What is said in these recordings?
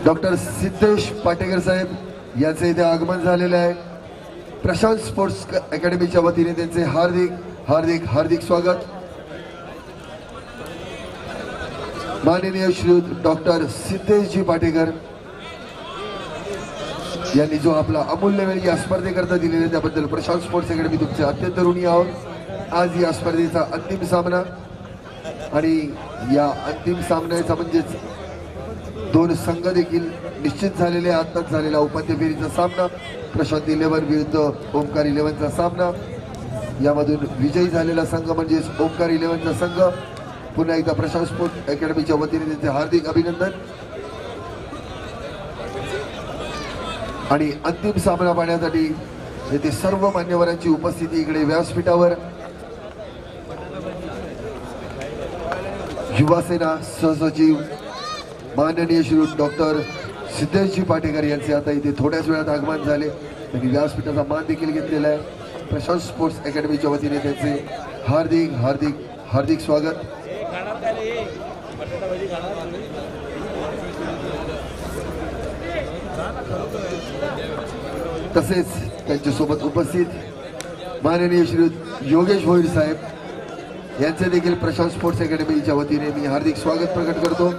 Doctor Siddhesh Patekar साहेब यांचे इथे आगमन झालेले आहे। प्रशांत स्पोर्ट्स अकॅडमीच्या वतीने त्यांचे हार्दिक हार्दिक हार्दिक स्वागत। माननीय श्रीयुत डॉक्टर सिद्धेशजी पाटेकर यांनी जो आपला अमूल्य वेळ या स्पर्धेकरता दिलेला त्याबद्दल प्रशांत स्पोर्ट्स अकॅडमी तुमचे अत्यंत ऋणी आहोत। आज या स्पर्धेचा अंतिम सामना आणि या अंतिम सामन्याचा म्हणजेच दोन संघ देखील निश्चित झालेले आताच झालेला उपांत्य फेरीचा सामना प्रशांत 11 विरुद्ध ओमकार 11चा सामना। यामधून विजयी झालेला संघ म्हणजे ओमकार 11चा संघ। पुन्हा एकदा प्रशांत स्पोर्ट्स अकॅडमीच्या वतीने त्यांचे हार्दिक अभिनंदन। आणि अंतिम सामना पाहण्यासाठी येथे सर्व मान्यवरांची उपस्थिती इकडे व्यासपीठावर युवासेना सहसचिव माननीय श्री डॉक्टर सिद्धेशजी पाटेकर यांचे आता इथे थोड्याच वेळात आगमन झाले। त्यांनी व्यासपीठाचा मान देखील घेतलेला आहे। प्रशांत स्पोर्ट्स अकॅडमीच्या वतीने त्यांचे हार्दिक हार्दिक हार्दिक स्वागत। तसेच त्यांच्यासोबत उपस्थित माननीय श्री योगेश भोईर साहेब यांचे देखील प्रशांत स्पोर्ट्स अकॅडमीच्या वतीने मी हार्दिक स्वागत प्रकट करतो।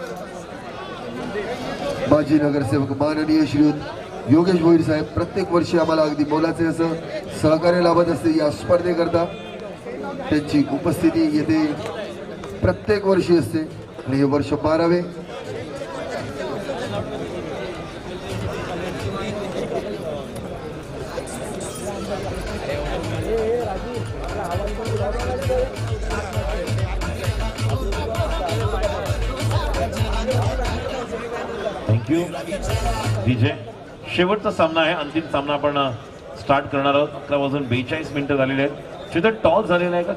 माजी नगरसेवक माननीय श्रीयुत योगेश भोईर साहेब प्रत्येक वर्षी आम्हाला अगदी मोलाचे असं सहकार्य लाभत असते या स्पर्धेकरता। त्यांची उपस्थिती येथे प्रत्येक वर्षी असते आणि हे वर्ष 12वे। थँक्यू विजय। शेवटचा सामना आहे, अंतिम सामना आपण स्टार्ट करणार आहोत। 11:42 झालेले आहेत। चेतन टॉस झालेला आहे का?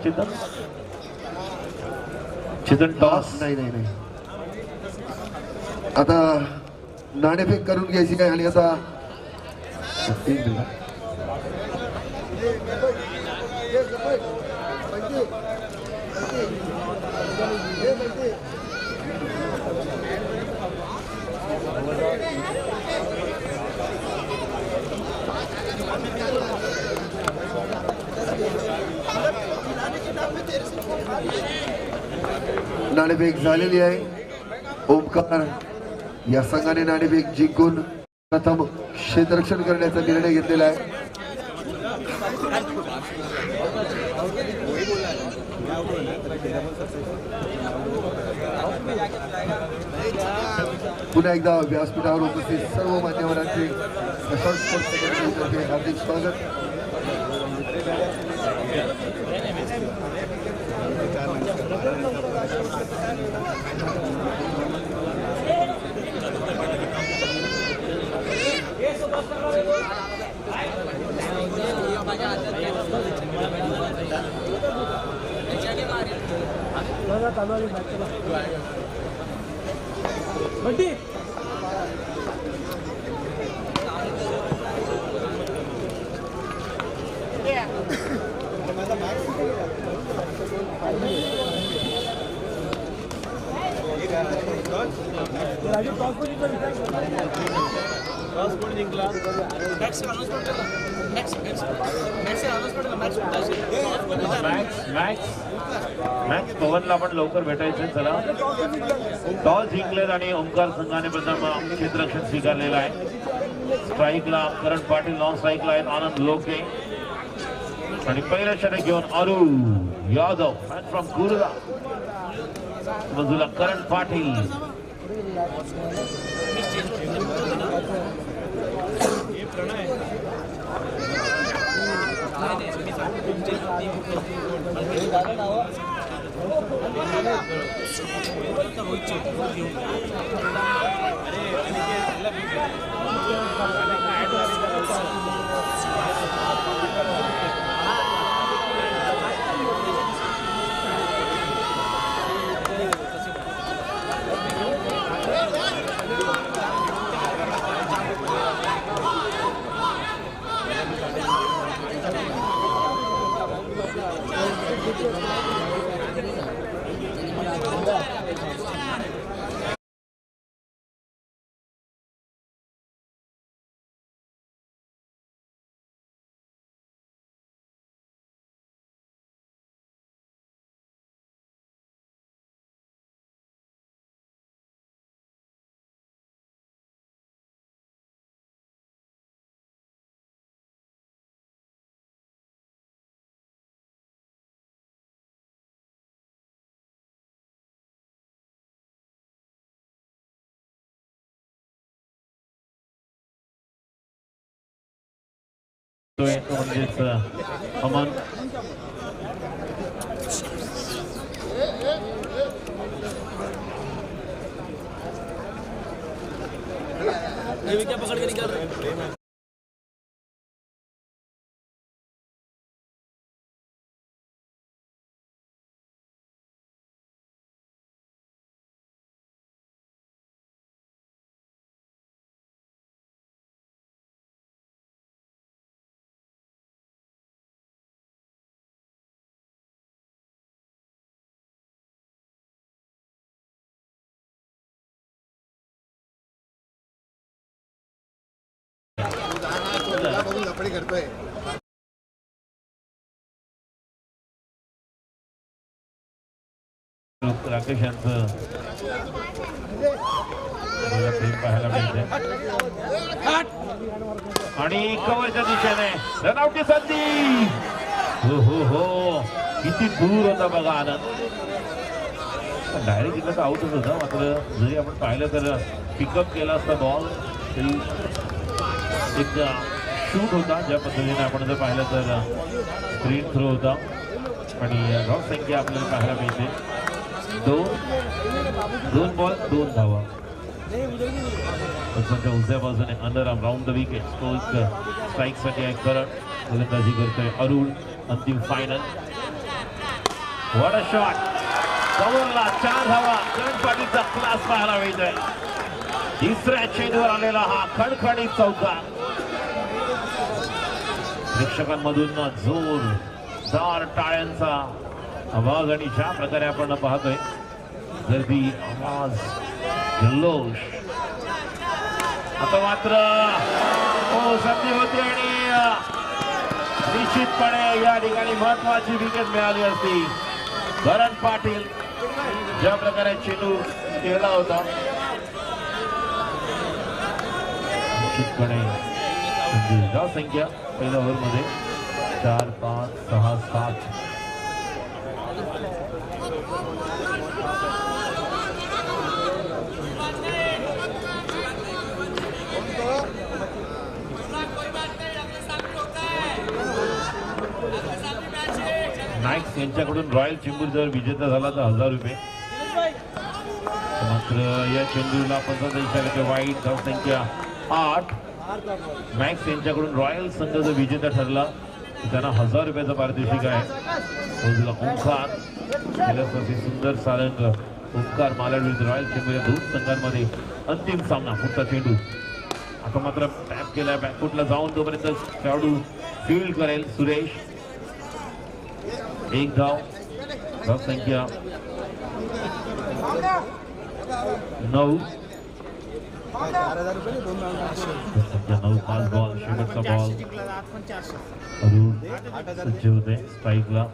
चेतन टॉस नाही आता नाणेफेक करून घ्यायची काय आणि आता नाणेफेक झालेली आहे। ओमकार या संघाने नाणेफेक जिंकून प्रथम क्षेत्ररक्षण करण्याचा निर्णय घेतलेला आहे। पुन्हा एकदा व्यासपीठावर उपस्थित सर्व मान्यवरांचे प्रशांत स्पोर्ट्स अकॅडमीतर्फे हार्दिक स्वागत। मॅक्स पवनला आपण लवकर भेटायचं। चला, टॉस जिंकलेत आणि ओमकार संघाने प्रथम क्षेत्ररक्षण स्वीकारलेलं आहे। स्ट्राईकला करण पाटील, नॉन स्ट्राईकला आहेत आनंद लोके आणि पहिल्या षटक घेऊन अरू यादव फ्रॉम कुर्ला। बाजूला करण पाटील। म्हणजेच अमन. पकड़ के निकल रहे करतोय. राकेश यांचं पाहायला मिळते आणि कवरच्या दिशेने रनआउटची संधी. हो हो हो, किती दूर होता बघा आनंद. डायरेक्ट इकडे आउटच होता, मात्र जरी आपण पाहिलं तर पिकअप केला असता बॉल तरी एक शूट होता. ज्या पद्धतीने आपण जर पाहिलं तर स्क्रीन थ्रो होता आणि रॉक संख्या आपल्याला पाहायला मिळते. दोन बॉल 2 धावा. उजव्या बाजूने अंडरआर्म राऊंड द विकेट. तो एक स्ट्राईक साठी आहे. करण गोलंदाजी करतोय. अरुण अंतिम फायनल. What a shot. कव्हरला 4 धावा. करण पाटीलचा क्लास पाहायला मिळतोय. तिसऱ्या चेंडूवर आलेला हा खणखणीत चौकार. प्रेक्षकांमधून जोरदार टाळ्यांचा आवाज आणि ज्या प्रकारे आपण पाहतोय गर्दी, आवाज, जल्लोष. आता मात्र संधी होती आणि निश्चितपणे या ठिकाणी महत्वाची विकेट मिळाली असती. करण पाटील ज्या प्रकारे चेंडू खेळला होता निश्चितपणे धाव संख्या पहिल्या ओव्हरमध्ये 4, 5, 6, 7. नाईक्स यांच्याकडून रॉयल चेंबूर जर विजेता झाला तर 1000 रुपये. मात्र या चेंडूला 15 वाईट. धाव संख्या 8. मॅक्स यांच्याकडून रॉयल संघ जर विजेता ठरला तर त्यांना 1000 रुपयाचा पारितोषिक आहे. ओंकार सुंदर सारंग. ओंकार मालाड विरुद्ध रॉयल चेंबूर या 2 संघांमध्ये अंतिम सामना. पुढचा चेंडू आता मात्र टॅप केला बॅकफुटला जाऊन तोपर्यंत खेळाडू फील्ड करेल. सुरेश 1 धाव. धाव संख्या 9. 5 बॉल. शेवटचा बॉल. अरुण सज्ज होते स्ट्राईकला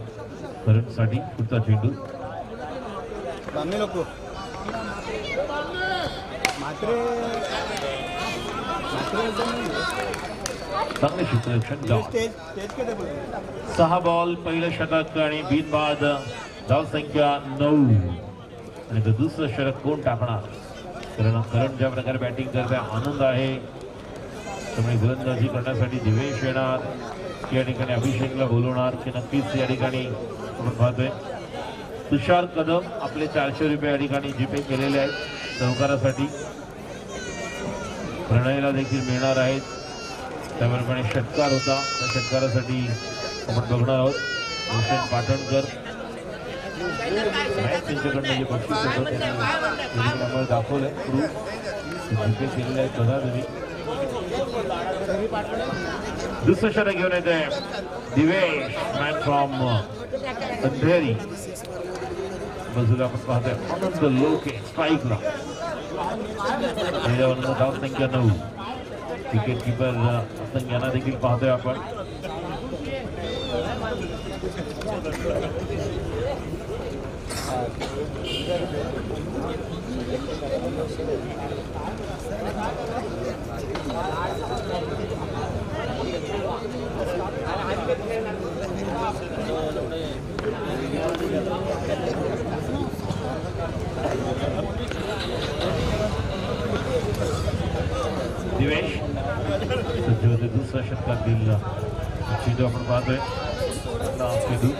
करंटसाठी. पुढचा चेंडू चांगले क्षेत्ररक्षण. 6 बॉल पहिलं षटक आणि बिनबाद. धाव संख्या 9. आणि दुसरं षटक कोण टाकणार. करण ज्या प्रकारे बॅटिंग करते आनंद आहे. त्यामुळे गोलंदाजी करण्यासाठी दिवेश येणार या ठिकाणी अभिषेकला बोलवणार की नक्कीच या ठिकाणी आपण पाहतोय. तुषार कदम आपले 400 रुपये या ठिकाणी जीपे केलेले आहेत सहकारासाठी. प्रणयला देखील मिळणार आहेत. त्याप्रमाणे षटकार होता त्या षटकारासाठी आपण बघणार आहोत. भूषण पाटणकर त्यांच्याकडनं जे बक्षीस होतं त्यांनी आम्हाला दाखवलंय. प्रूफ जीपे केलेले आहेत बघा तुम्ही. दुसरं षटक घेऊन येते दिवेश मॅन फ्रॉम अंधेरी. बाजूला आपण पाहतोय आनंद लोके स्ट्राईकला. धाव संख्या 9. विकेट किपर यांना देखील पाहतोय आपण. दिवेश सध्या दुसऱ्या षटकातील चेंडू आपण पाहतोय चेंडू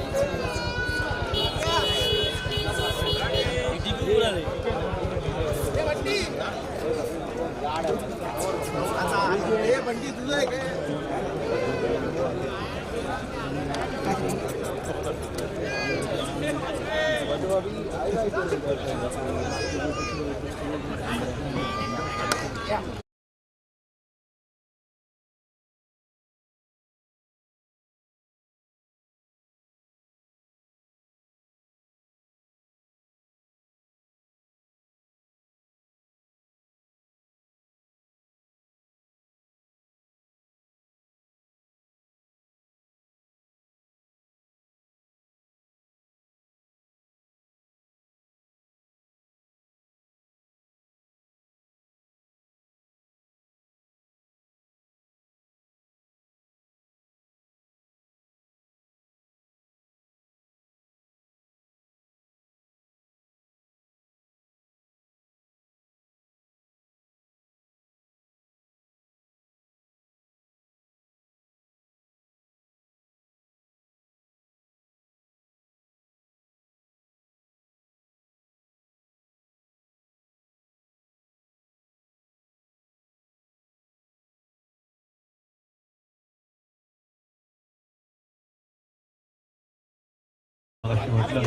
म्हटलं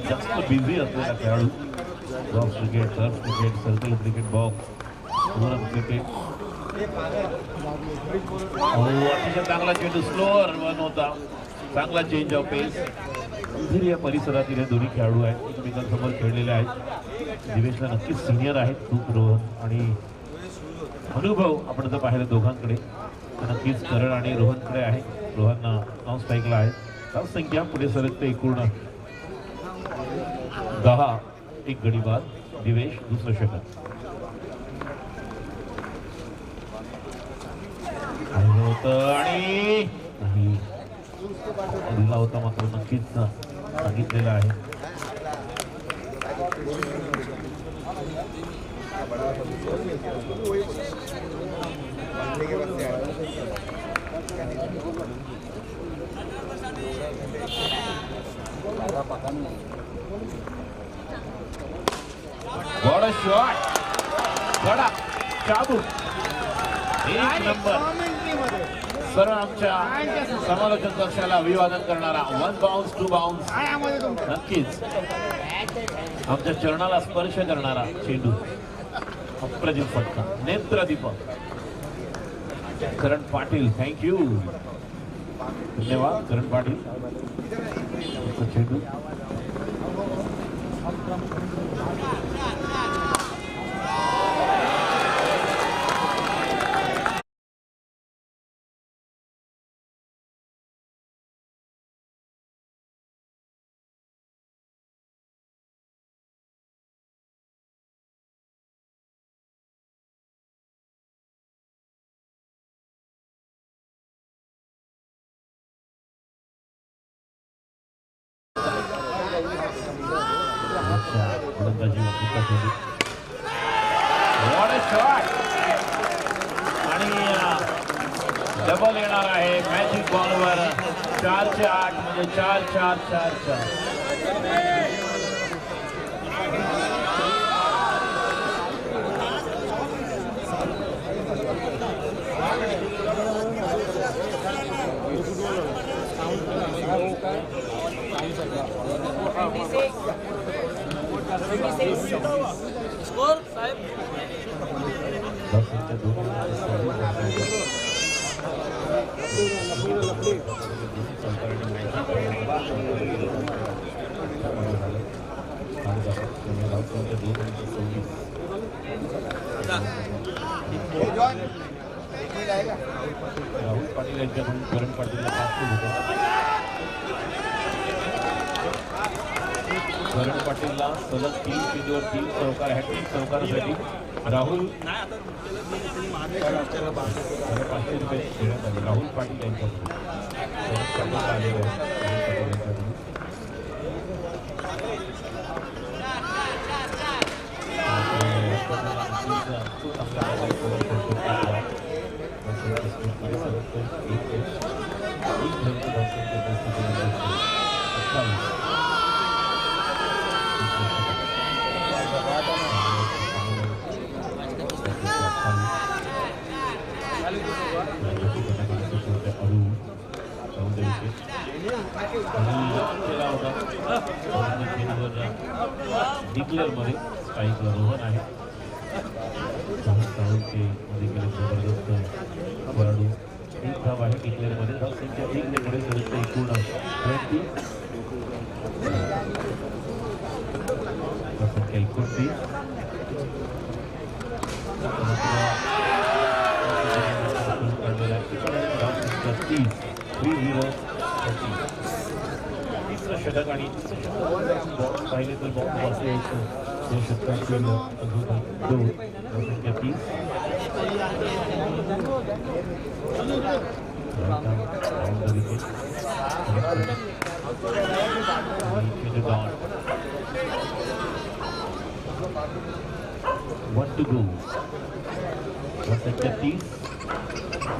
जास्त बिझी असलेला खेळाडू box cricket turf cricket circle cricket box over cricket अतिशय चांगला चेंडू स्लोअर वन होता चांगला चेंज ऑफ पेस या परिसरातील हे दोन्ही खेळाडू आहेत एकमेकांसमोर खेळलेले आहेत दिवेशला नक्कीच सिनियर आहेत खूप रोहन आणि अनुभव आपण जर पाहिलं दोघांकडे नक्कीच करण आणि रोहनकडे आहे रोहन नॉन स्ट्राईकला आहे तास संख्या पुढे सरकते एकूण 10 एक गडी बाद दिवेश दुसरं षटक होतं आणि नाही दिला होता मात्र नक्कीच सांगितलेलं आहे What a shot! गडा चाबूक एक नंबर सरळ आमच्या समालोचन कक्षाला अभिवादन करणारा 1 बाउन्स 2 बाउन्स नक्कीच आमच्या चरणाला स्पर्श करणारा चेंडू अप्रतिम फटका नेत्रदीपक करण पाटील थँक्यू धन्यवाद करण पाटील चेंडू आणि डबल येणार आहे मॅजिक बॉलवर 4-8 म्हणजे 4-4-4-4 स्कोर साहेब राहुल पाटील यांच्याकडून करण पाटीलला करण पाटीलला सलग 3 चेंडूवर 3 चौकार हॅट्रिक चौकारासाठी राहुल 500 रुपये देण्यात आले राहुल पाटील यांच्याकडून डिक्लेअर मध्ये स्ट्राईकला रोहन आहे. जबरदस्त खेळाडू एक धाव आहे डिक्लेअर मध्ये. धावसंख्या 1 ने पुढे सदस्य एकूण 20. धावसंख्या 29. धावसंख्या 30. 3-0. तिसरं षटक आणि पाहिले तर बॉल बसले या षटकात अजून 2. धावसंख्या 30. One to go. धावसंख्या 30.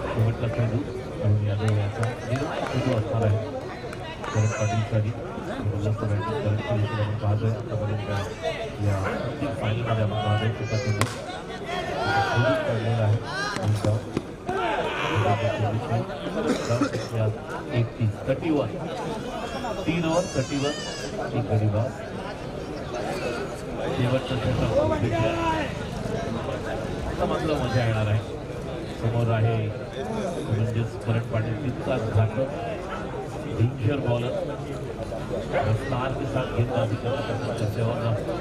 शेवटचा खेळाडू अरुण यादव याचा निर्णायक खेळाडू असणार आहे शरद पाटीलसाठी. जबरदस्त बॅटिंग करत आपण पाहतोय आतापर्यंत या अंतिम फायनलमध्ये आपण पाहतोय त्याचा चेंडू काढलेला आहे. 31. 3 ओव्हर 31. एक गडी बाद. शेवटचा षटक आता मात्र मजा येणार आहे. समोर आहे म्हणजेच शरद पाटील तितकाच घातक डेंजर बॉलर स्टार के साथ गेंदबाजी करते और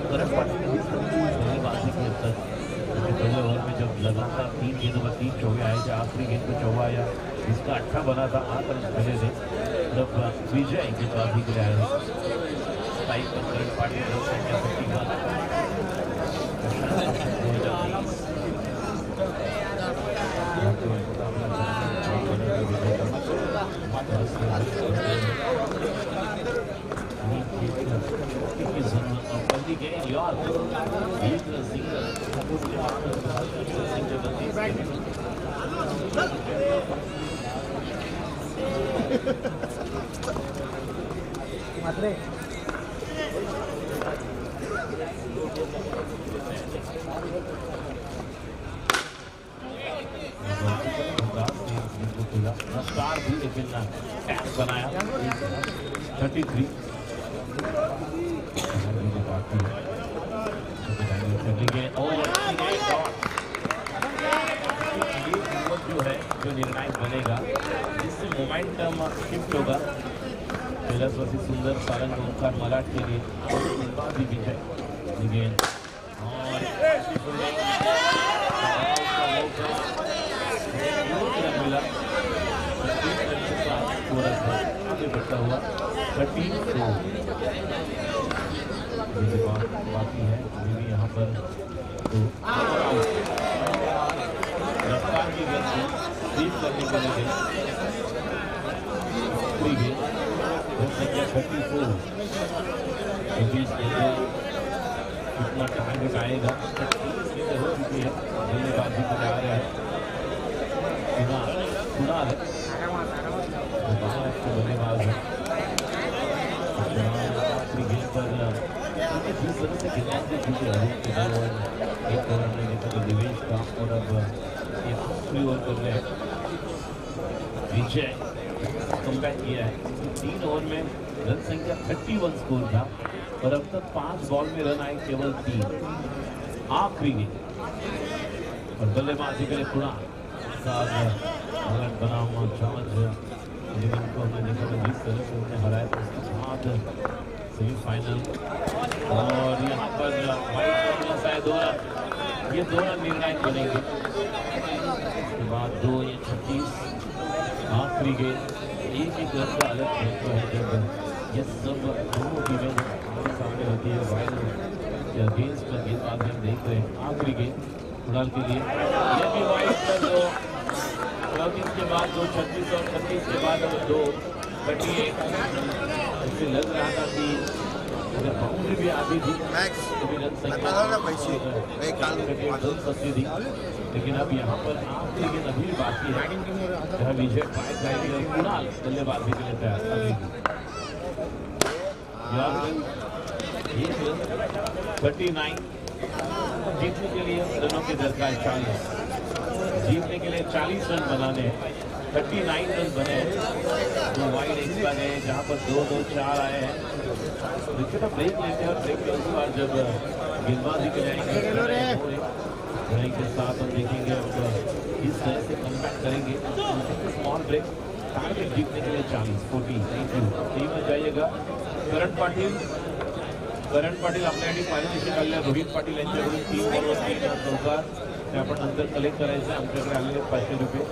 शरद पाटिल गेंदबाजी करते पहले ओवर में जब लगातार 3 गेंदों पर 3 चौके आए थे. आखिरी गेंद पर चौका आया जिसका 8 बना था. आकर पहले से जब विजय गेंदबाजी के लिए आए स्ट्राइक पर शरद पाटिल स्टार भी लेकिन टैप बनाया. 33 जो है जो निर्णायक बनेगा जिससे मोमेंटम शिफ्ट होगा. कैलाशवासी सुंदर सारंग ओंकार मलाट के लिए भी विजय लेकिन मिला आगे बढ़ता हुआ 13 बाकी है अभी भी यहाँ पर. तो रफ्तार की गति स्वीप करने के लिए संख्या 34 कितना टारगेट आएगा. 30 गेंदें हो चुकी है. बल्लेबाजी को जा रहे हैं कुणाल महाराष्ट्र बल्लेबाज है. आखिरी गेंद पर जिस तरह से गेंदबाजी की एक ओवर में लेकर दिवेश का और अब आखिरी ओवर कर रहे हैं विजय कमबैक किया है. 3 ओवर में रन संख्या 31 स्कोर था और अब तक 5 बॉल में रन आए केवल 3. आखिरी गेंद और बल्लेबाजी करे कुणाल बना हुआ जॉर्ज लेकिन उनको हमने देखा था जिस तरह से उन्हें हराया था उसके बाद सेमीफाइनल. और यहाँ पर वाइट बॉल है 2 रन. ये 2 रन निर्णायक बनेंगे. उसके बाद 2 ये 36. आखिरी गेंद एक रन का अलग खेल है जब ये सब दोनों टीमें आमने सामने होती है. वाइड अगेंस्ट का गेंदबाज हम देख रहे हैं. आखिरी गेंद कुणाल के लिए ये भी वाइड पर 34 के बाद 2 36 और 36 के बाद अब 2 38. इससे लग रहा था कि अगर बाउंड्री भी आती थी तो भी रन संख्या सकती थी. लेकिन अब यहाँ पर आखिरी गेंद अभी बाकी है जहाँ विजय ट्राई करेंगे और कुणाल बल्लेबाजी के लिए तैयार. 39 जीतने के लिए रनों की दरकार 40. जीतने के लिए 40 रन बनाने हैं। 39 रन बने हैं, 2 वाइड एक्स्ट्रा गए जहां पर 2-2-4 आए हैं। देखिए तो ब्रेक लेते हैं और ब्रेक के अनुसार जब गेंदबाजी के जाएंगे ब्रेक के साथ हम देखेंगे अब किस तरह से कमबैक करेंगे। स्मॉल ब्रेक, टारगेट जीतने के लिए 40-40। थैंक यू, टीम में जाइएगा। करण पाटील आपल्यासाठी फायनल दिवशी काढल्या रोहित पाटील यांच्याकडून 3 बॉलवर 3 रन चौकार ते आपण नंतर कलेक्ट करायचं। आमच्याकडे आलेले 500 रुपये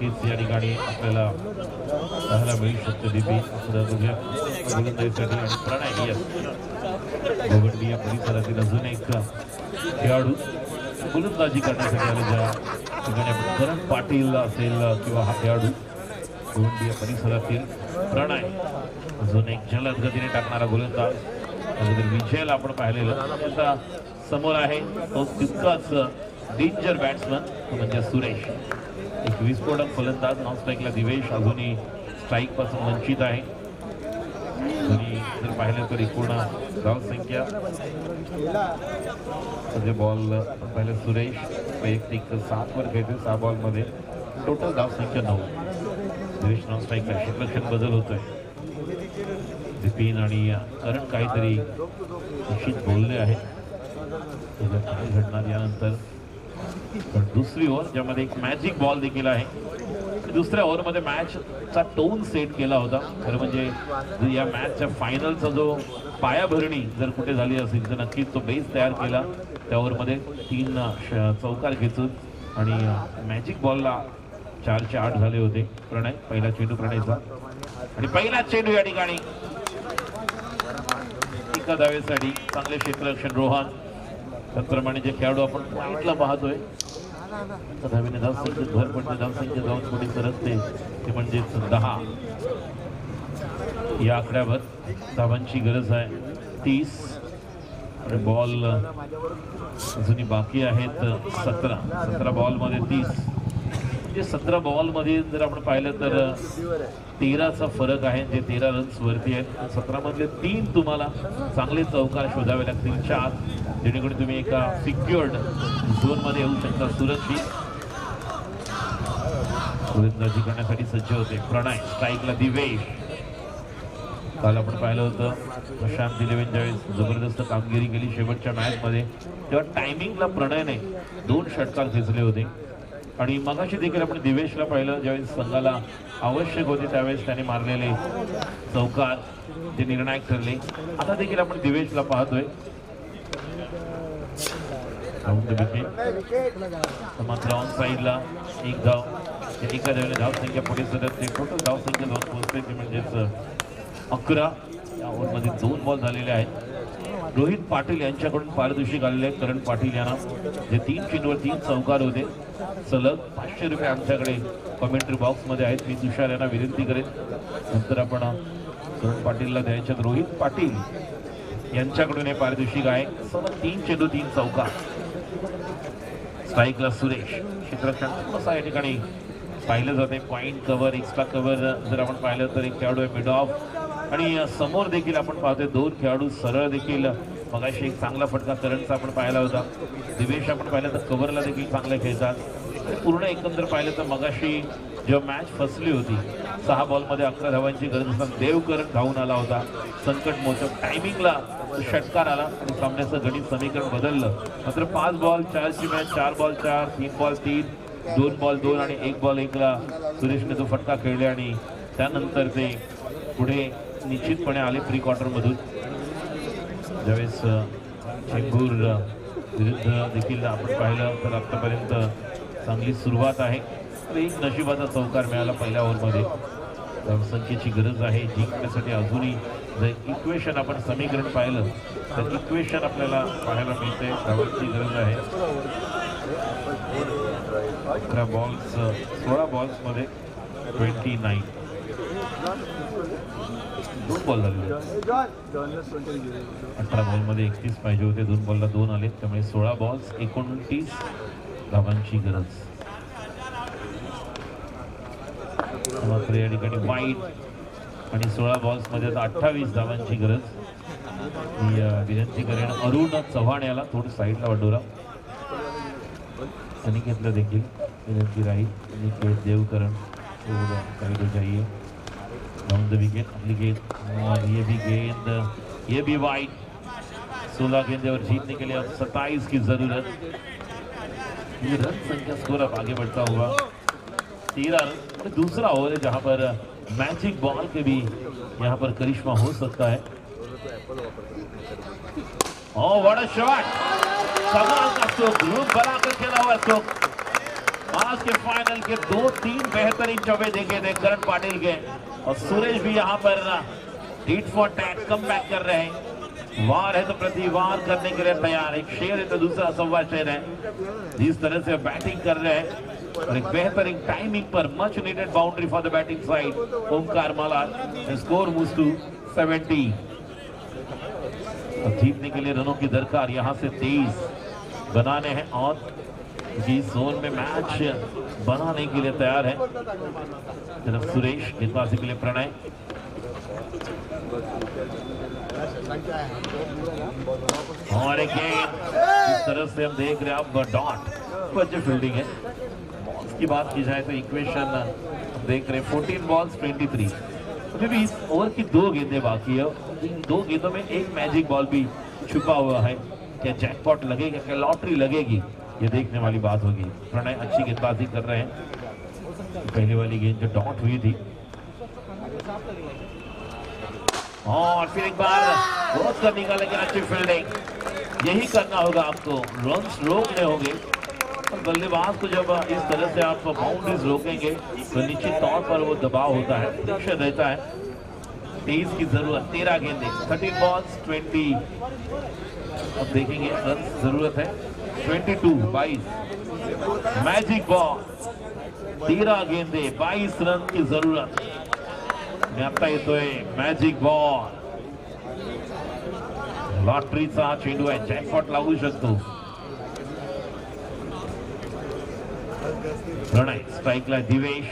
नक्कीच या ठिकाणी आपल्याला पाहायला मिळू शकते दीपी गोलंदाजीसाठी आणि प्रणय यस गोगंडी या परिसरातील अजून एक खेळाडू गोलंदाजी करण्यासाठी आले ज्या ठिकाणी आपण करण पाटील असेल किंवा हा खेळाडू गोगंडी या परिसरातील प्रणय अजून एक जलद गतीने टाकणारा गोलंदाज विजयला आपण पाहिलेलं त्याचा समोर आहे तो तितकाच डेंजर बॅट्समन म्हणजे सुरेश एक विस्फोटक फलंदाज नॉन स्ट्राईकला दिवेश अजूनही स्ट्राईक पासून वंचित आहे आणि जर पाहिलं तर एकूण धावसंख्या म्हणजे बॉल पाहिलं सुरेश वैयक्तिक 7 वर खेळते 6 बॉलमध्ये टोटल धावसंख्या 9 दिवेश नॉन स्ट्राईकला क्षेत्ररक्षण बदल होतोय विपिन आणि करण काहीतरी निश्चित बोलले आहेत काय घडणार यानंतर दुसरी ओव्हर ज्यामध्ये एक मॅजिक बॉल देखील आहे दुसऱ्या ओव्हरमध्ये मॅचचा टोन सेट केला होता खरं म्हणजे या मॅचच्या फायनलचा जो पायाभरणी जर कुठे झाली असेल तर नक्कीच तो बेस तयार केला त्या ओव्हरमध्ये 3 चौकार खेचून आणि मॅजिक बॉलला 4चे 8 झाले होते प्रणय पहिला चेंडू प्रणयचा आणि पहिला चेंडू या ठिकाणी एका धावेसाठी चांगले क्षेत्ररक्षण रोहन त्याचप्रमाणे जे खेळाडू आपण पॉइंटला पाहतोय धावेने धावसंख्येत भर पडते धावसंख्या जाऊन पुढे सरकते ते म्हणजेच 10 या आकड्यावर धावांची गरज आहे 30 आणि बॉल अजूनही बाकी आहेत 17 बॉलमध्ये 30 म्हणजे 17 बॉलमध्ये जर आपण पाहिलं तर 13चा फरक आहे जे 13 रन्स वरती आहेत 17 मधले 3 तुम्हाला चांगले चौकार शोधावे लागतील 4 जेणेकरून तुम्ही एका सिक्युअर्ड झोन मध्ये येऊ शकता सुरक्षित गोलंदाजी करण्यासाठी सज्ज होते प्रणय स्ट्राईकला दिवेश काल आपण पाहिलं होतं प्रशांत दिलेवेन ज्यावेळेस जबरदस्त कामगिरी केली शेवटच्या मॅच मध्ये तेव्हा टायमिंगला प्रणयने 2 षटकार खेचले होते आणि मगाशी देखील आपण दिवेशला पाहिलं ज्यावेळेस संघाला आवश्यक होते त्यावेळेस त्याने मारलेले चौकार जे निर्णायक ठरले आता देखील आपण दिवेशला पाहतोय मात्र ऑन साईडला 1 धाव एका धावेने धावसंख्या पुढे सरकते टोटल धावसंख्या 2 पोहोचते ती म्हणजेच 11 या ओव्हरमध्ये 2 बॉल झालेले आहेत रोहित पाटील यांच्याकडून पारितोषिक आलेले आहे करण पाटील यांना जे 3 चेंडूवर 3 चौकार होते सलग 500 रुपये आमच्याकडे कमेंट्री बॉक्समध्ये आहेत मी तुषार यांना विनंती करेन नंतर आपण करण पाटीलला द्यायच्यात रोहित पाटील यांच्याकडून हे पारितोषिक आहे सलग 3 चेंडू 3 चौकार स्ट्राईकला सुरेश क्षेत्ररक्षण कसं या ठिकाणी पाहिलं जाते पॉइंट कव्हर एक्स्ट्रा कव्हर जर आपण पाहिलं तर एक खेळाडू आहे मिड ऑफ आणि समोर देखील आपण पाहतोय 2 खेळाडू सरळ देखील मगाशी एक चांगला फटका करणचा आपण पाहिला होता दिवेश आपण पाहिलं तर कव्हरला देखील चांगले खेळतात पूर्ण एकंदर पाहिलं तर मगाशी जेव्हा मॅच फसली होती 6 बॉलमध्ये 11 धावांची गरज असताना देवकरण धावून आला होता संकट मोठं टायमिंगला षटकार आला आणि सामन्याचं गणित समीकरण बदललं मात्र 5 बॉल 4ची मॅच 4 बॉल 4 3 बॉल 3 2 बॉल 2 आणि 1 बॉल 1ला सुरेशने तो फटका खेळले आणि त्यानंतर ते पुढे निश्चितपणे आले प्री क्वार्टर मधून ज्यावेळेस चेंबूर विरुद्ध देखील आपण पाहिलं तर आतापर्यंत चांगली सुरुवात आहे एक नशिबाचा चौकार मिळाला पहिल्या ओव्हरमध्ये धावसंख्येची गरज आहे जिंकण्यासाठी अजूनही जर इक्वेशन आपण समीकरण पाहिलं तर इक्वेशन आपल्याला पाहायला मिळते धावांची गरज आहे 11 बॉल्स 16 बॉल्समध्ये 29 2 बॉल झाले 18 बॉलमध्ये 31 पाहिजे होते 2 बॉलला 2 आले त्यामुळे 16 बॉल्स 29 धावांची गरज मात्र या ठिकाणी वाईट आणि 16 बॉल्समध्ये 28 धावांची गरज मी विनंती करेन अरुण चव्हाण याला थोडं साईडला वडोरा अनिकेतला देखील विनंती राहील अनिकेत देवकरण तो जाइए डाउन द विकेट अपनी गेंद और ये भी गेंद ये भी वाइड 16 गेंदें और जीतने के लिए अब 27 की जरूरत ये रन संख्या स्कोर अब आगे बढ़ता हुआ 13 रन दूसरा ओवर है जहां पर मैजिक बॉल के भी यहां पर करिश्मा हो सकता है ओह व्हाट अ शॉट कमाल का स्ट्रोक ग्रुप बनाकर खेला हुआ स्ट्रोक आज के फाइनल के 2-3 बेहतरीन चौबे देखे थे करण पाटिल के, और सुरेश भी यहाँ पर hit for tag come back कर रहे हैं। वार है तो प्रतिवार करने के लिए तैयार, एक शेर है तो दूसरा सवा शेर है। जिस तरह से बैटिंग कर रहे हैं और एक बेहतरीन टाइमिंग पर much needed boundary for the batting side Omkar Malad. Score moves to 70। अब जीतने के लिए रनों की दरकार यहाँ से 23 बनाने हैं, और इस जोन में मैच बनाने के लिए तैयार है तरफ सुरेश, गेंदबाजी के लिए प्रणय। और एक इस तरह से हम देख रहे हैं अब डॉट अच्छी फील्डिंग है। बॉल्स की बात की जाए तो इक्वेशन देख रहे हैं 14 बॉल्स 23। अभी भी इस ओवर की 2 गेंदें बाकी है, इन 2 गेंदों में एक मैजिक बॉल भी छुपा हुआ है। क्या जैकपॉट लगेगा, क्या लॉटरी लगेगी, ये देखने वाली बात होगी। प्रणय अच्छी गेंदबाजी कर रहे हैं। पहले वाली गेंद जो डॉट हुई थी, और फिर एक बार बहुत कर निकाला, लेकिन अच्छी फील्डिंग। यही करना होगा आपको, रन्स रोकने होंगे। और बल्लेबाज को जब इस तरह से आप बाउंड्रीज रोकेंगे तो निश्चित तौर पर वो दबाव होता है, प्रेशर रहता है। तेज की जरूरत, 13 गेंदे 13 बॉल्स 20। अब देखेंगे रन जरूरत है 22 मैजिक बॉल, 13 गेंदे 22 रन की जरूरत। आता येतोय मॅजिक बॉल, लॉटरीचा चेंडू आहे, जॅकपॉट लागू शकतो। प्रणय स्ट्राइकला दिवेश,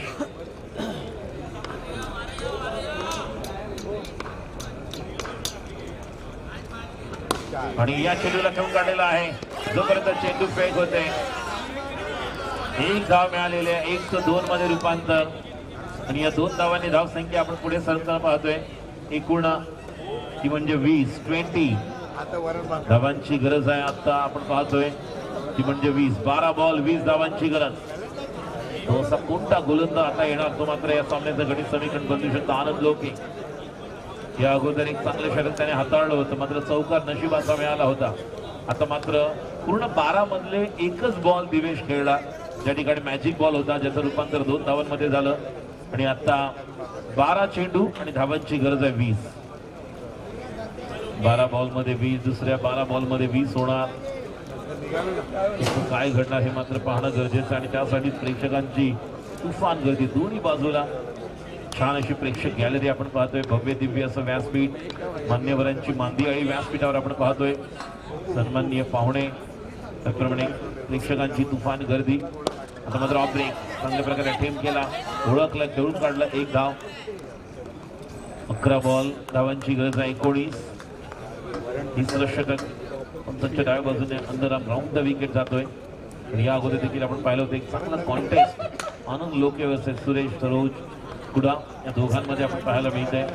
आणि या चेंडूला खेळून काढलेला आहे। जोपर्यंत चेंडू फेक होते, 1 धाव मिळालेले आहे, 1-2 मध्ये रूपांतर, आणि या 2 धावांनी धावसंख्या आपण पुढे सरकताना पाहतोय। एकूण ती म्हणजे 20 धावांची गरज आहे आता आपण पाहतोय, ती म्हणजे 12 बॉल 20 धावांची गरज। तो असा कोणता गोलंदाज आता येणार, तो मात्र या सामन्याचं गणित समीकरण बदलू शकतो। आनंद लोके या अगोदर एक चांगलं षटक त्याने हाताळलं होतं, मात्र चौकार नशिबाचा मिळाला होता। आता मात्र पूर्ण 12 मधले एकच बॉल दिवेश खेळला, ज्या ठिकाणी मॅजिक बॉल होता, ज्याचं रूपांतर 2 धावांमध्ये झालं। आणि आता 12 चेंडू आणि धावांची गरज आहे 20। 12 बॉल मध्ये 20, दुसऱ्या 12 बॉल मध्ये 20 होणार। काय घडणार हे मात्र पाहणं गरजेचं, आणि त्यासाठी प्रेक्षकांची तुफान गर्दी दोन्ही बाजूला। छान अशी प्रेक्षक गॅलरी आपण पाहतोय, भव्य दिव्य असं व्यासपीठ, मान्यवरांची मांदियाळी व्यासपीठावर आपण पाहतोय, सन्माननीय पाहुणे, त्याप्रमाणे प्रेक्षकांची तुफान गर्दी। आता मात्र ऑफ ब्रेक चांगल्या प्रकारे अटेम्प्ट केला, ओळखला, खेळून काढला, 1 धाव। 11 बॉल धावांची गरज आहे 19। तिसरं षटक पंचांच्या डाव्या बाजूने under arm round the wicket जातोय। आणि या अगोदर देखील आपण पाहिलं होतं एक चांगला कॉन्टेस्ट आनंद लोके वर्सेस सुरेश सरोज कुडा, या दोघांमध्ये आपण पाहायला मिळतंय।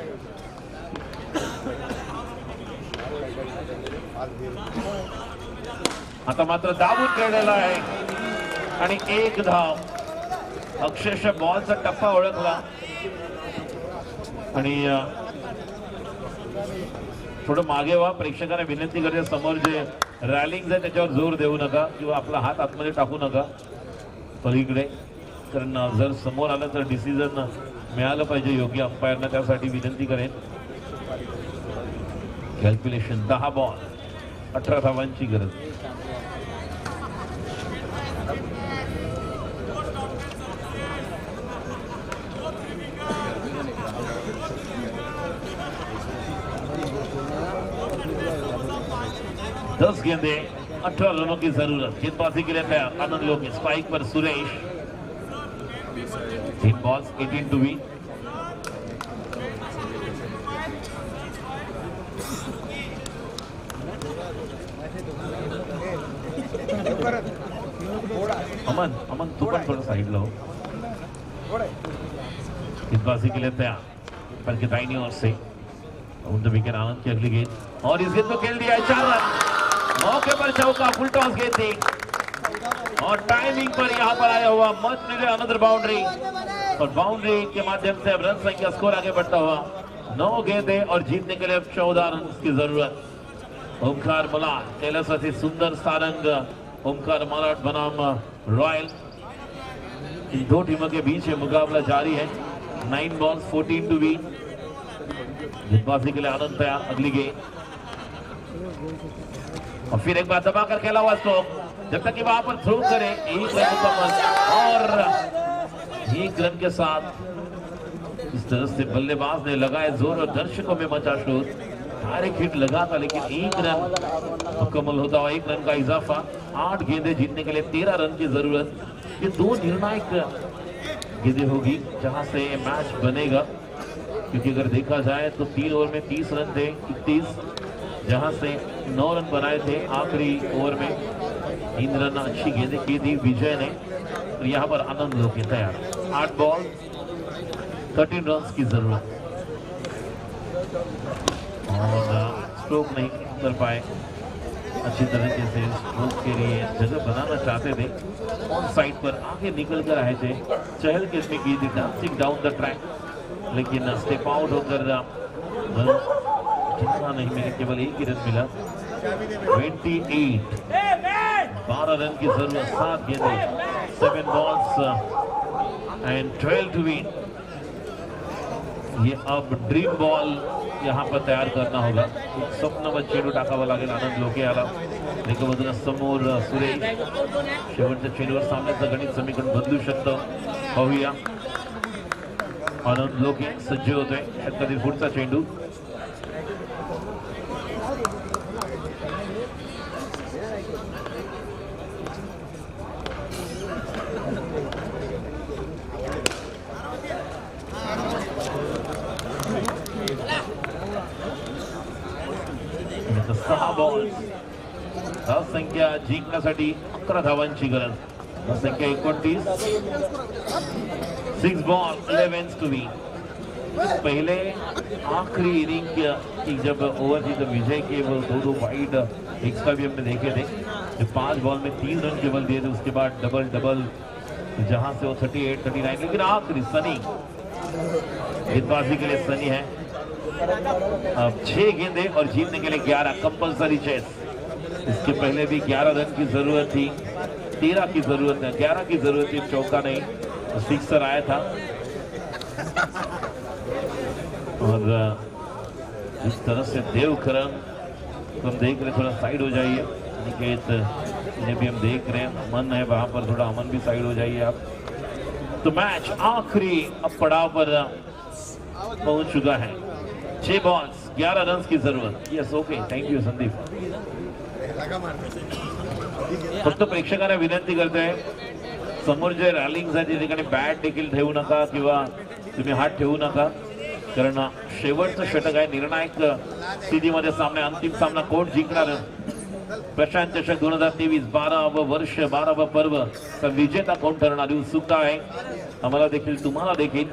आता मात्र दाबून खेळलेला आहे आणि 1 धाव। अक्षरशः बॉलचा टप्पा ओळखला, आणि थोडं मागे व्हा, प्रेक्षकांना विनंती करते, समोर जे रॅलिंग आहे त्याच्यावर जोर देऊ नका किंवा आपला हात आतमध्ये टाकू नका पलीकडे, कारण जर समोर आलं तर डिसिजन मिळालं पाहिजे योग्य अंपायरना, त्यासाठी विनंती करेन। कॅल्क्युलेशन 10 बॉल 18 धावांची गरज। दस गेंदे 18 रनों की जरूरत। गेंदबाजी के लिए तैयार आनंद लोके, स्ट्राइक पर Suresh. 3 balls 18 to win. Aman तू पण थोड़ा साइड लो। गेंदबाजी के लिए तैयार पर के दाहिनी ओर से विकेट आनंद की अगली गेंद, और इस गेंद को खेल दिया 4 रन। मौके पर चौका, फुल टॉस गेंद थी, और टाइमिंग पर यहां पर आया हुआ मच नीडेड अनदर बाउंड्री, और बाउंड्री के माध्यम से अब रन संख्या स्कोर आगे बढ़ता हुआ 9 गेंदे और जीतने के लिए 14 रन की जरूरत। ओमकार मलाड कैलासाची सुंदर सारंग, ओमकार मलाड बनाम रॉयल इन दो टीमों के बीच ये मुकाबला जारी है। 9 बॉल्स 14 टू विन। गेंदबाजी के लिए आनंद तैयार। अगली गेंद और फिर एक बार दबा कर खेला हुआ स्ट्रोक, जब तक कि वहां पर थ्रो करे। एक रन मुकम्मल और एक रन के साथ इस तरह से बल्लेबाज ने लगाए जोर और दर्शकों में मचा शोर। डायरेक्ट हिट लगा था लेकिन एक रन मुकम्मल होता हुआ, एक रन का इजाफा। 8 गेंदें जीतने के लिए 13 रन की जरूरत। ये 2 निर्णायक गेंदें होगी जहां से ये मैच बनेगा, क्योंकि अगर देखा जाए तो 3 ओवर में 30 रन थे। 31 जहां से 9 रन बनाए थे आखिरी ओवर में। 3 रन अच्छी गेंदें की थी विजय ने। तो यहाँ पर आनंद लोके तैयार। 8 बॉल 13 रन की जरूरत और स्ट्रोक नहीं कर पाए अच्छी तरीके से। स्ट्रोक के लिए जगह बनाना चाहते थे, ऑन साइड पर आगे निकल कर आए थे। चहल के इसमें की थी डांसिंग डाउन द ट्रैक, लेकिन स्टेप आउट होकर जितना नहीं मिला, केवल एक ही रन मिला। 28 12 रन की जरूरत। 7 गेंदें 7 बॉल्स एंड 12 टू विन। ये अब ड्रीम बॉल यहाँ पर तयार करना होगा। स्वप्न चेंडू टाकावा लागेल आनंद लोके याला। एका बाजूला समोर सुरेश, शेवटच्या चेंडूवर सामन्याचं गणित समीकरण बदलू शकतं। पाहूया आनंद लोके सज्ज होतोय षटकातील पुढचा चेंडू। सहा बॉल, संख्या जिंकण्यासाठी 11 धावांची गरज। संख्या 29। 6 बॉल 11 टू विन। पहले आखिरी इनिंग की जब ओवर थी तो विजय के वो 2 वाइड एक्स्ट्रा भी हमने देखे थे। जो 5 बॉल में 3 रन केवल दिए थे, उसके बाद डबल जहां से वो 38 39। लेकिन आखिरी सनी गेंदबाजी के लिए सनी है। अब 6 गेंदें और जीतने के लिए 11 कंपल्सरी चेस। इसके पहले भी 11 रन की जरूरत थी, 13 की जरूरत है, 11 की जरूरत थी। चौका नहीं तो सिक्सर आया था। और इस तरह से देवकरण तो हम देख रहे, थोड़ा साइड हो जाइए। निकेत इन्हें भी हम देख रहे हैं, अमन है वहां पर, थोड़ा अमन भी साइड हो जाइए आप। तो मैच आखिरी अब पड़ाव पर पहुंच चुका है। 6 बॉल्स 11 रन की जरूरत। Yes okay, thank you Sandeep. फक्त प्रेक्षकांना विनंती करते समोर जे रॅलिंग्स आहे त्या ठिकाणी बॅट देखील ठेवू नका किंवा तुम्ही हात ठेवू नका, कारण शेवटचं षटक आहे। निर्णायक स्थितीमध्ये सामने, अंतिम सामना कोण जिंकणार? प्रशांत चषक 2023 12व वर्ष 12व पर्व तर विजेता कोण ठरणार ही उत्सुकता आहे आम्हाला देखील, तुम्हाला देखील।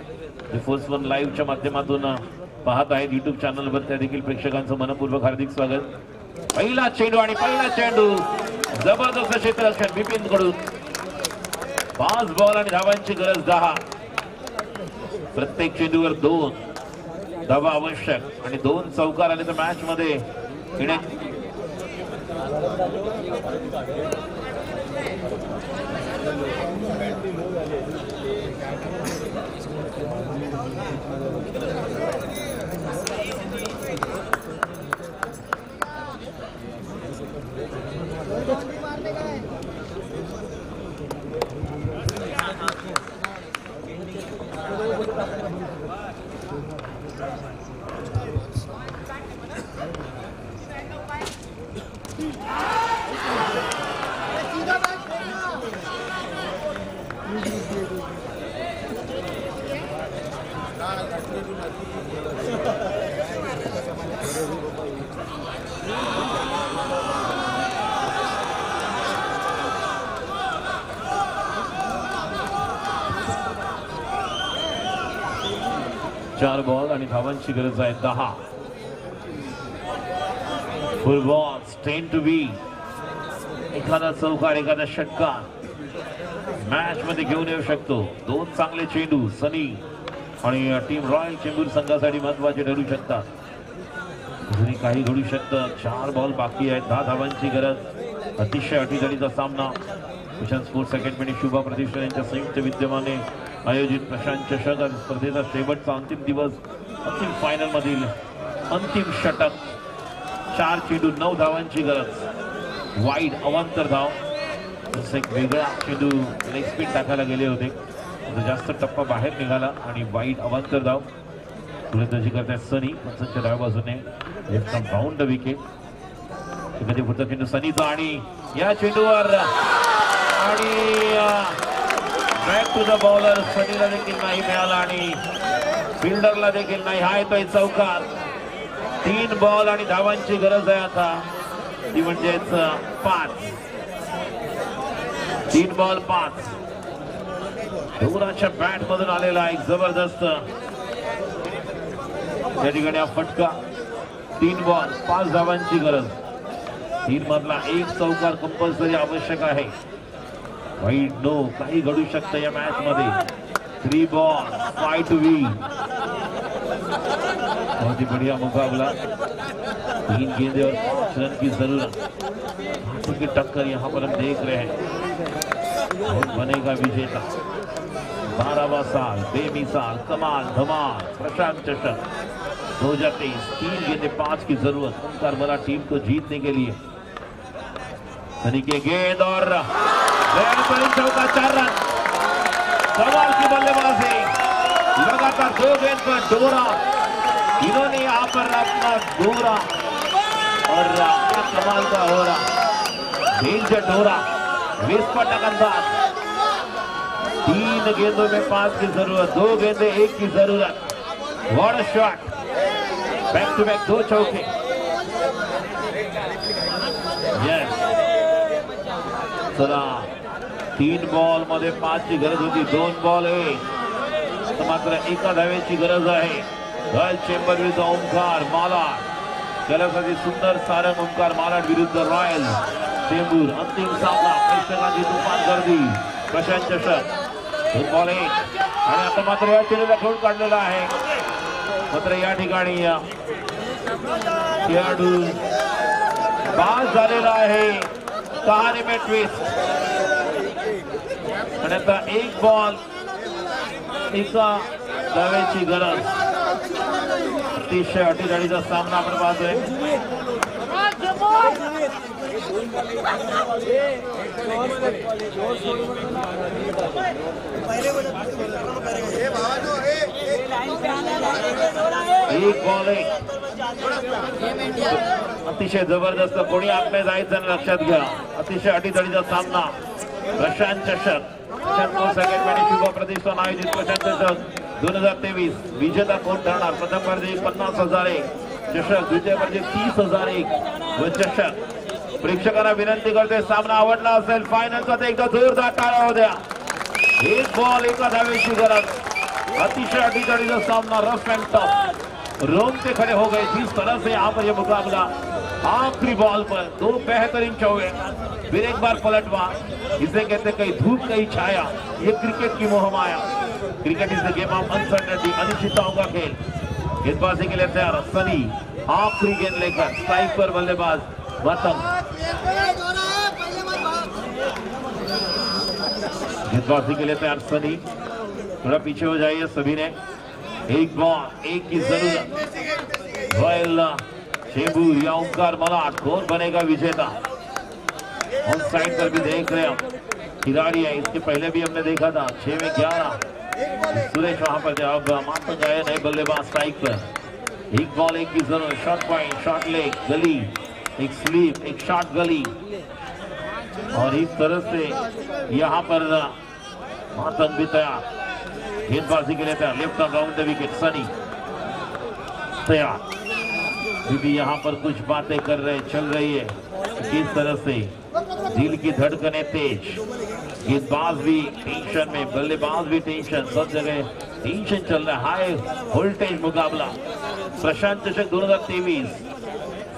फोर्स वन लाईव्हच्या माध्यमातून पाहत आहेत युट्यूब चॅनलवर, त्या देखील प्रेक्षकांचं मनपूर्वक हार्दिक स्वागत। पहिला चेंडू आणि पहिला चेंडू जबरदस्त क्षेत्ररक्षण बिपिन कडून। 5 बॉल आणि धावांची गरज 10। प्रत्येक चेंडूवर 2 धावा आवश्यक आणि 2 चौकार आले तर मॅच मध्ये चार बॉल आणि धावांची गरज आहे 10। फुल बॉल्स 10 टू बी। एखादा चौकार, एखादा षटकार मॅच मध्ये घेऊन येऊ शकतो। 2 चांगले चेंडू सनी आणि टीम रॉयल चेंबूर संघासाठी महत्त्वाचे ठरू शकतात। अजूनही काही घडू शकतं। 4 बॉल बाकी आहेत, 10 धावांची गरज। अतिशय अटीतटीचा सामना प्रशांत स्पोर्ट्स अकॅडमी शुभा प्रतिष्ठान यांच्या संयुक्त विद्यमाने आयोजित प्रशांत चषक आणि स्पर्धेचा शेवटचा अंतिम दिवस. अंतिम फायनल मधील अंतिम षटक. 4 चेंडू 9 धावांची गरज. वाईड अवांतर धाव. जसं एक वेगळा चेंडू लेग स्पिन टाकायला गेले होते, जास्त टप्पा बाहेर निघाला आणि वाईड अवांतर धाव. गोलंदाजी करतायत सनी. पंचांच्या डाव्या बाजूने लेफ्ट आर्म बाउंड विकेट. कधी पुढचा चेंडू सनीचा आणि या चेंडूवर आणि बॅक टू द बॉलर. सनीला देखील नाही मिळाला आणि फिल्डरला देखील नाही. हा येतोय चौकार. 3 बॉल आणि धावांची गरज आहे आता, ती म्हणजेच 5. 3 बॉल 5. डोराच्या बॅट मधून आलेला एक जबरदस्त त्या ठिकाणी हा फटका. 3 बॉल 5 धावांची गरज. 3 मधला 1 चौकार कंपल्सरी आवश्यक आहे. वाईड नो, काही घडू शकतं या मॅच मध्ये. 3 बॉल 5 टू विन. बहुत ही बढ़िया मुकाबला. 3 गेंदे और 5 रन की जरूरत. हाथों की टक्कर यहाँ पर हम देख रहे हैं. और बनेगा विजेता. 12वां साल, बेमिसाल, कमाल, धमाल प्रशांत चषक 2023. 3 गेंदे 5 की जरूरत ओंकार मला टीम को जीतने के लिए. सनी के गेंद और चौका. 4 रन. कमाल की बल्लेबाजी. लगातार 2 गेंद पर डोरा. इन्होंने यहाँ पर अपना डोरा और कमाल का हो रहा डेंजर डोरा. विस्फोटक अंदाज. 3 गेंदों में 5 की जरूरत. 2 गेंदे 1 की जरूरत. What a shot. Back to back 2 चौके. यस. चला 3 बॉल मध्ये 5 ची गरज होती. 2 बॉल 1. मात्र 1 धावेची गरज आहे. गर्ल चेंबर विरुद्ध ओंकार मालाड. खेळासाठी सुंदर सारंग ओंकार मालाड विरुद्ध रॉयल चेंबूर. अंतिम सामना. प्रेक्षकांची तुफान गर्दी. प्रशांत चषक 2 बॉल 1. आणि आता मात्र या चेंडूला खेळून काढलेला आहे. मात्र या ठिकाणी खेळाडू बाद झालेला आहे. कहाणी में ट्विस्ट. आणि आता 1 बॉल 1 धावेची गरज. अतिशय अटीतटीचा सामना आपण पाहतोय. एक बॉल 1. अतिशय जबरदस्त. कोणी आपले जायचं लक्षात घ्या. अतिशय अटीतटीचा सामना. प्रशांत चषक स्पोर्ट्स अकॅडमी शुभा प्रतिष्ठान आयोजित प्रशांत चषक 2023. विजेता कोण ठरणार. प्रथम स्पर्धे 50,001 चषक. द्वितीय स्पर्धे 30,001 व चषक. प्रेक्षकांना विनंती करते, सामना आवडला असेल फायनलचा तर एकदा जोरदार टाळ्या हो द्या. 1 बॉल 1 धावेची गरज. अतिशय अटीतटीचा सामना. Rough end tough. रोंगटे खड़े हो गए जिस तरह से यहाँ पर यह मुकाबला. आखिरी बॉल पर 2 बेहतरीन चौके. फिर एक बार पलटवार. इसे कहते कहीं धूप कहीं छाया. ये क्रिकेट की मोहमाया. Cricket is the game of uncertainty. अनिश्चितताओं का खेल. गेंदबाजी के लिए तैयार सनी. आखिरी गेंद लेकर स्ट्राइक पर बल्लेबाज वतन. गेंदबाजी के लिए तैयार सनी. थोड़ा पीछे हो जाइए सभी ने. 1 बॉल 1 की जरूरत. रॉयल चेंबूर या ओंकार मलाड. कौन बनेगा विजेता. ऑन साइड पर भी देख रहे हैं खिलाड़ी है. इसके पहले भी हमने देखा था 6 में 11 सुरेश वहां पर. अब मात्र गए नए बल्लेबाज स्ट्राइक पर. 1 बॉल 1 की जरूरत. शॉर्ट पॉइंट, शॉर्ट लेग, गली, एक स्लीप, एक शॉर्ट गली. और इस तरह से यहाँ पर मातंग भी तैयार. गेंदबाजी के लिए तैयार. Left round the wicket. Sunny तैयार. भी यहाँ पर कुछ बातें कर रहे चल रही है. किस तरह से दिल की धड़कनें तेज. गेंदबाज भी टेंशन में, बल्लेबाज भी टेंशन. सब जगह टेंशन चल रहा है. हाई वोल्टेज मुकाबला. प्रशांत चषक 2023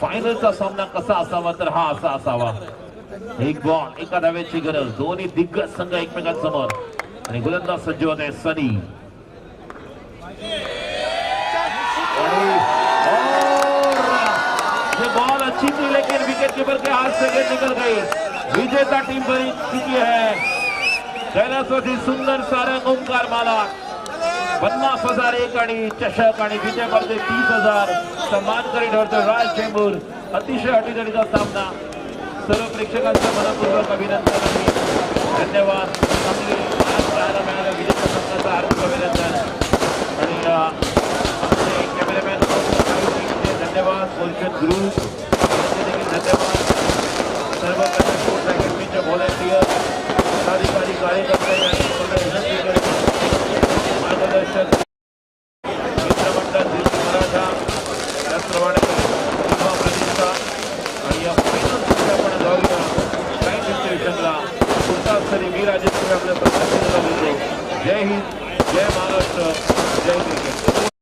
फायनलचा सामना कसा असावा तर हा असा असावा. 1 बॉल 1 धावेची गरज. दोन्ही दिग्गज संघ एकमेकांसमोर. आणि गोलंदाज सज्ज होते सनी. ये बॉल अच्छी थी लेकिन विकेट कीपर के हाथ से गेंद निकल गई. विजेता टीम बनी चुकी है। कैलासवासी सुंदर सारंग ओंकार माला 50,000 एक आणि चषक आणि विजेते 30,000 सन्मान करी ठरतो राज चेंबूर। अतिशय अटीतटीचा सामना। सर्व प्रेक्षकांचं मनपूर्वक अभिनंदन आणि धन्यवाद। चांगली आज पाहायला मिळालं विजेता संघाचं हार्दिक अभिनंदन आणि आमचे कॅमेरामॅन धन्यवाद, पोल्शन ग्रुप देखील धन्यवाद, सर्व स्पोर्ट्स अकॅडमीच्या व्हॉलंटियर पदाधिकारी कार्यकर्ते आणि मार्गदर्शक मित्रमंडळ दिल्ली मराठा त्याचप्रमाणे प्रतिष्ठा आणि या फायनलसाठी आपण जाऊया काय डिस्ट्रिब्युशनला पुढचा स्तरी मी राजेश आपल्या प्रशासनाला बोलतो। जय हिंद, जय महाराष्ट्र, जय क्रिकेट।